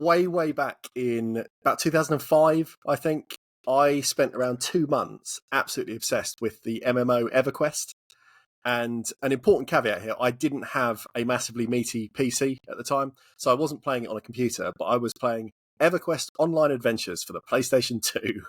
way back in about 2005, I think, I spent around 2 months absolutely obsessed with the MMO EverQuest. And an important caveat here, I didn't have a massively meaty PC at the time, so I wasn't playing it on a computer, but I was playing EverQuest Online Adventures for the PlayStation 2.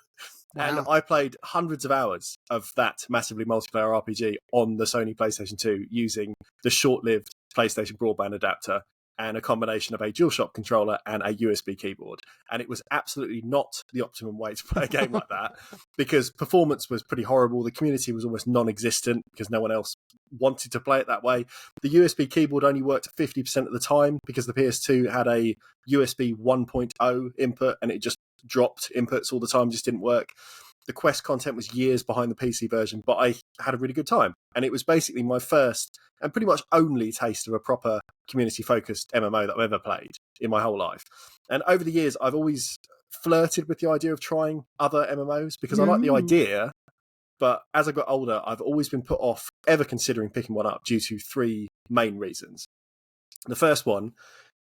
Wow. And I played hundreds of hours of that massively multiplayer RPG on the Sony PlayStation 2 using the short-lived PlayStation broadband adapter and a combination of a DualShock controller and a USB keyboard. And it was absolutely not the optimum way to play a game like that, because performance was pretty horrible. The community was almost non-existent because no one else wanted to play it that way. The USB keyboard only worked 50% of the time because the PS2 had a USB 1.0 input and it just dropped inputs all the time, just didn't work. The Quest content was years behind the PC version, but I had a really good time. And it was basically my first and pretty much only taste of a proper community-focused MMO that I've ever played in my whole life. And over the years, I've always flirted with the idea of trying other MMOs because I like the idea, but as I got older, I've always been put off ever considering picking one up due to 3 main reasons. The first one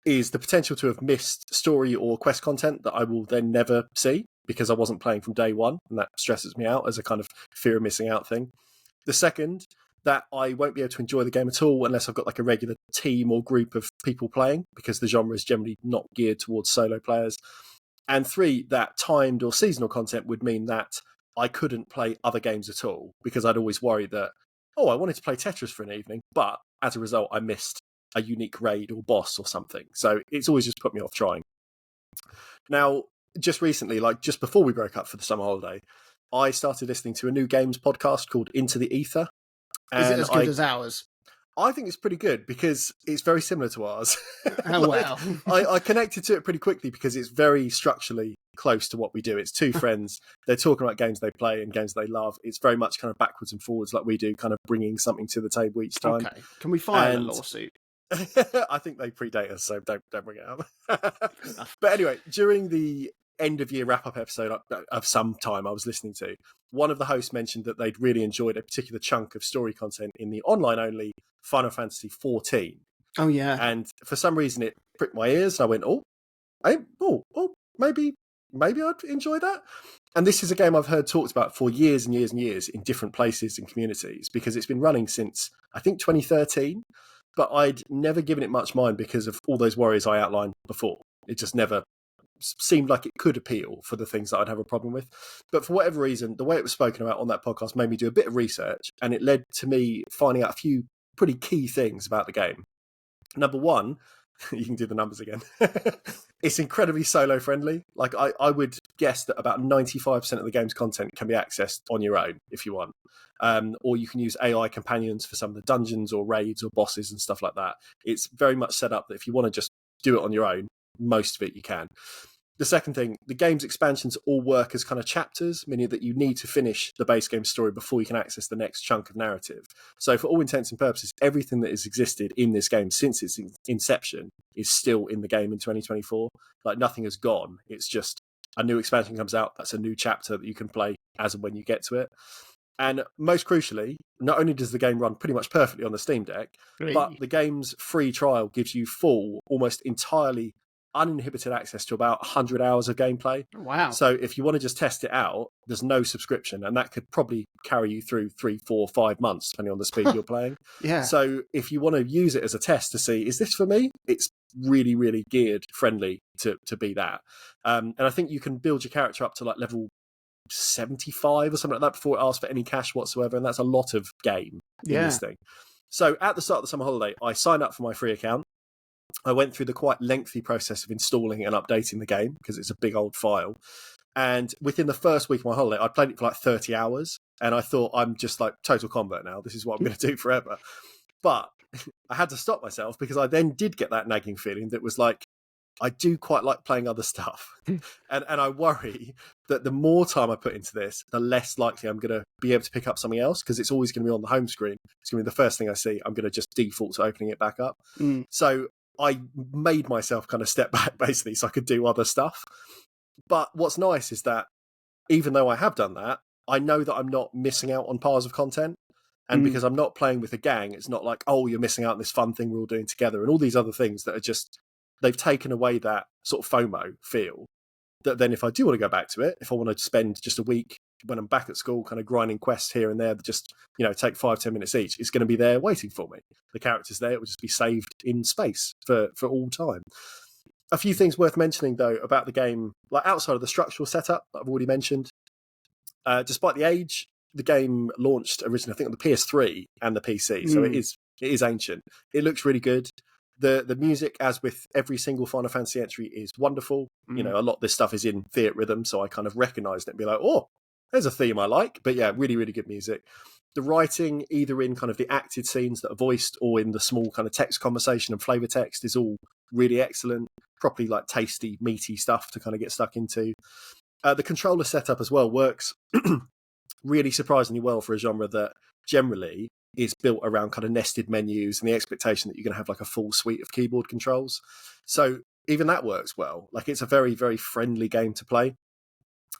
is the potential to have missed story or quest content that I will then never see because I wasn't playing from day one, and that stresses me out as a kind of fear of missing out thing. The second, that I won't be able to enjoy the game at all unless I've got like a regular team or group of people playing, because the genre is generally not geared towards solo players. And 3, that timed or seasonal content would mean that I couldn't play other games at all, because I'd always worry that, I wanted to play Tetris for an evening, but as a result, I missed a unique raid or boss or something. So it's always just put me off trying. Now, just recently, like just before we broke up for the summer holiday, I started listening to a new games podcast called Into the Ether. Is it as good as ours? I think it's pretty good because it's very similar to ours. Oh, wow. I connected to it pretty quickly because it's very structurally close to what we do. It's 2 friends. They're talking about games they play and games they love. It's very much kind of backwards and forwards like we do, kind of bringing something to the table each time. Okay. Can we file a lawsuit? I think they predate us, so don't bring it up. But anyway, during the end of year wrap up episode of some time I was listening to, one of the hosts mentioned that they'd really enjoyed a particular chunk of story content in the online only Final Fantasy XIV. Oh yeah. And for some reason it pricked my ears. And I went, maybe I'd enjoy that. And this is a game I've heard talked about for years and years and years in different places and communities, because it's been running since I think 2013. But I'd never given it much mind because of all those worries I outlined before. It just never seemed like it could appeal for the things that I'd have a problem with. But for whatever reason, the way it was spoken about on that podcast made me do a bit of research, and it led to me finding out a few pretty key things about the game. Number one, you can do the numbers again. It's incredibly solo friendly. Like I would guess that about 95% of the game's content can be accessed on your own if you want. Or you can use AI companions for some of the dungeons or raids or bosses and stuff like that. It's very much set up that if you want to just do it on your own, most of it you can. The second thing, the game's expansions all work as kind of chapters, meaning that you need to finish the base game story before you can access the next chunk of narrative. So for all intents and purposes, everything that has existed in this game since its inception is still in the game in 2024. Like nothing has gone. It's just a new expansion comes out. That's a new chapter that you can play as and when you get to it. And most crucially, not only does the game run pretty much perfectly on the Steam Deck, but the game's free trial gives you full, almost entirely uninhibited access to about 100 hours of gameplay. Wow. So if you want to just test it out, there's no subscription, and that could probably carry you through 3, 4, 5 months, depending on the speed you're playing. Yeah. So if you want to use it as a test to see, is this for me? It's really, really geared friendly to be that. And I think you can build your character up to like level 75 or something like that before it asks for any cash whatsoever, and that's a lot of game in this thing. So at the start of the summer holiday, I signed up for my free account. I went through the quite lengthy process of installing and updating the game because it's a big old file. And within the first week of my holiday, I played it for like 30 hours. And I thought, I'm just like total convert now. This is what I'm going to do forever. But I had to stop myself because I then did get that nagging feeling that was like, I do quite like playing other stuff. and I worry that the more time I put into this, the less likely I'm going to be able to pick up something else, because it's always going to be on the home screen. It's going to be the first thing I see. I'm going to just default to opening it back up. So I made myself kind of step back basically so I could do other stuff. But what's nice is that even though I have done that, I know that I'm not missing out on piles of content. And because I'm not playing with a gang, it's not like, oh, you're missing out on this fun thing we're all doing together and all these other things that are just they've taken away that sort of FOMO feel. That then if I do want to go back to it, if I want to spend just a week when I'm back at school, kind of grinding quests here and there, that just, take 5-10 minutes each, it's going to be there waiting for me. The character's there, it will just be saved in space for all time. A few things worth mentioning, though, about the game, like outside of the structural setup that I've already mentioned. Despite the age, the game launched originally, I think, on the PS3 and the PC, so it is ancient. It looks really good. The music, as with every single Final Fantasy entry, is wonderful. A lot of this stuff is in Theatre rhythm, so I kind of recognised it and be like, oh, there's a theme I like. But yeah, really, really good music. The writing, either in kind of the acted scenes that are voiced or in the small kind of text conversation and flavour text, is all really excellent. Properly like tasty, meaty stuff to kind of get stuck into. The controller setup as well works really surprisingly well for a genre that generally is built around kind of nested menus and the expectation that you're going to have like a full suite of keyboard controls. So even that works well. Like, it's a very, very friendly game to play.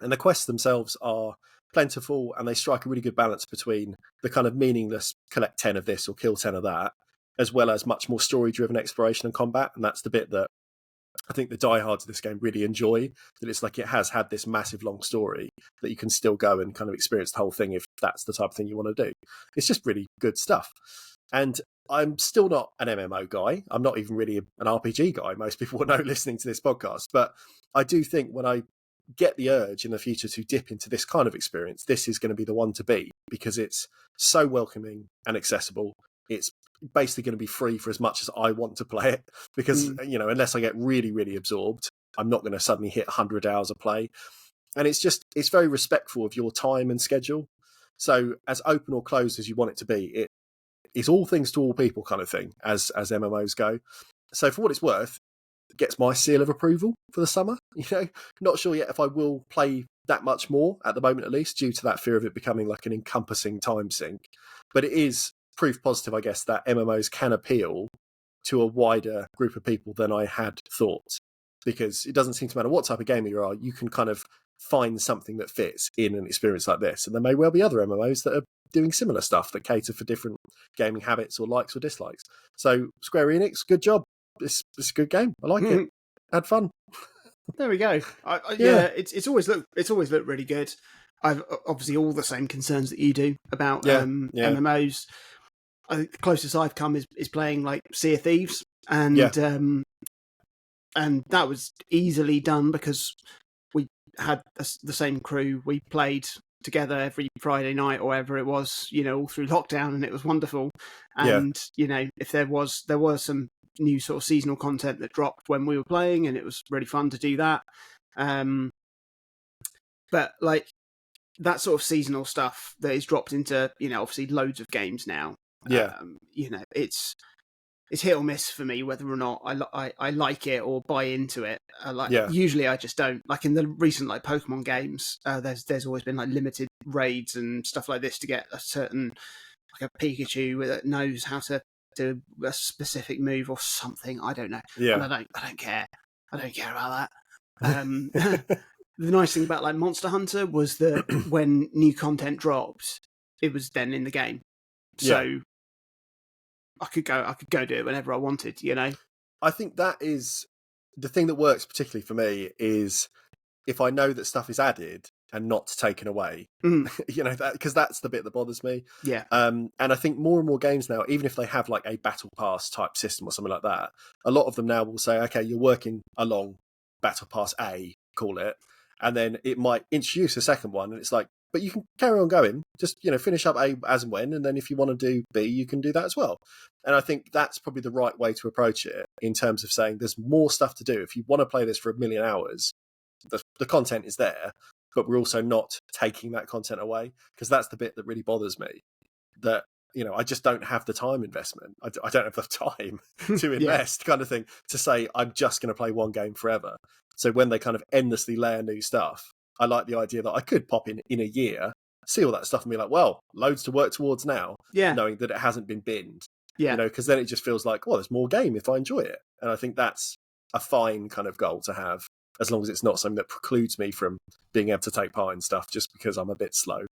And the quests themselves are plentiful, and they strike a really good balance between the kind of meaningless collect 10 of this or kill 10 of that, as well as much more story-driven exploration and combat. And that's the bit that I think the diehards of this game really enjoy, that it's like it has had this massive long story that you can still go and kind of experience the whole thing if that's the type of thing you want to do. It's just really good stuff. And I'm still not an MMO guy. I'm not even really an RPG guy. Most people will know listening to this podcast. But I do think when I get the urge in the future to dip into this kind of experience, this is going to be the one to be, because it's so welcoming and accessible. It's basically going to be free for as much as I want to play it, because unless I get really, really absorbed, I'm not going to suddenly hit 100 hours of play. And it's very respectful of your time and schedule. So as open or closed as you want it to be, it is all things to all people kind of thing, as MMOs go. So for what it's worth, it gets my seal of approval for the summer. Not sure yet if I will play that much more at the moment, at least, due to that fear of it becoming like an encompassing time sink. But it is proof positive, I guess, that MMOs can appeal to a wider group of people than I had thought, because it doesn't seem to matter what type of gamer you are, you can kind of find something that fits in an experience like this. And there may well be other MMOs that are doing similar stuff that cater for different gaming habits or likes or dislikes. So Square Enix, good job. It's a good game. I like it. Had fun. There we go. Yeah, it's always looked really good. I've obviously all the same concerns that you do about MMOs. I think the closest I've come is playing like Sea of Thieves, and that was easily done because we had the same crew. We played together every Friday night or whatever it was, all through lockdown, and it was wonderful. And if there was some new sort of seasonal content that dropped when we were playing, and it was really fun to do that. But like that sort of seasonal stuff that is dropped into, obviously loads of games now. It's hit or miss for me whether or not I like it or buy into it. Usually I just don't. Like in the recent like Pokemon games, there's always been like limited raids and stuff like this to get a certain, like a Pikachu that knows how to do a specific move or something. I don't know. And I don't care. I don't care about that. The nice thing about like Monster Hunter was that when new content dropped, it was then in the game. So I could go do it whenever I wanted, I think that is the thing that works particularly for me, is if I know that stuff is added and not taken away, because that's the bit that bothers me. And I think more and more games now, even if they have like a battle pass type system or something like that, a lot of them now will say, okay, you're working along battle pass A, call it, and then it might introduce a second one, and it's like, but you can carry on going, just finish up A as and when, and then if you want to do B, you can do that as well. And I think that's probably the right way to approach it, in terms of saying there's more stuff to do. If you want to play this for 1 million hours, the content is there, but we're also not taking that content away, because that's the bit that really bothers me. That I just don't have the time investment. I don't have the time to invest, kind of thing, to say I'm just going to play one game forever. So when they kind of endlessly layer new stuff, I like the idea that I could pop in a year, see all that stuff, and be like, well, loads to work towards now, knowing that it hasn't been binned. Because then it just feels like, well, there's more game if I enjoy it. And I think that's a fine kind of goal to have, as long as it's not something that precludes me from being able to take part in stuff just because I'm a bit slow.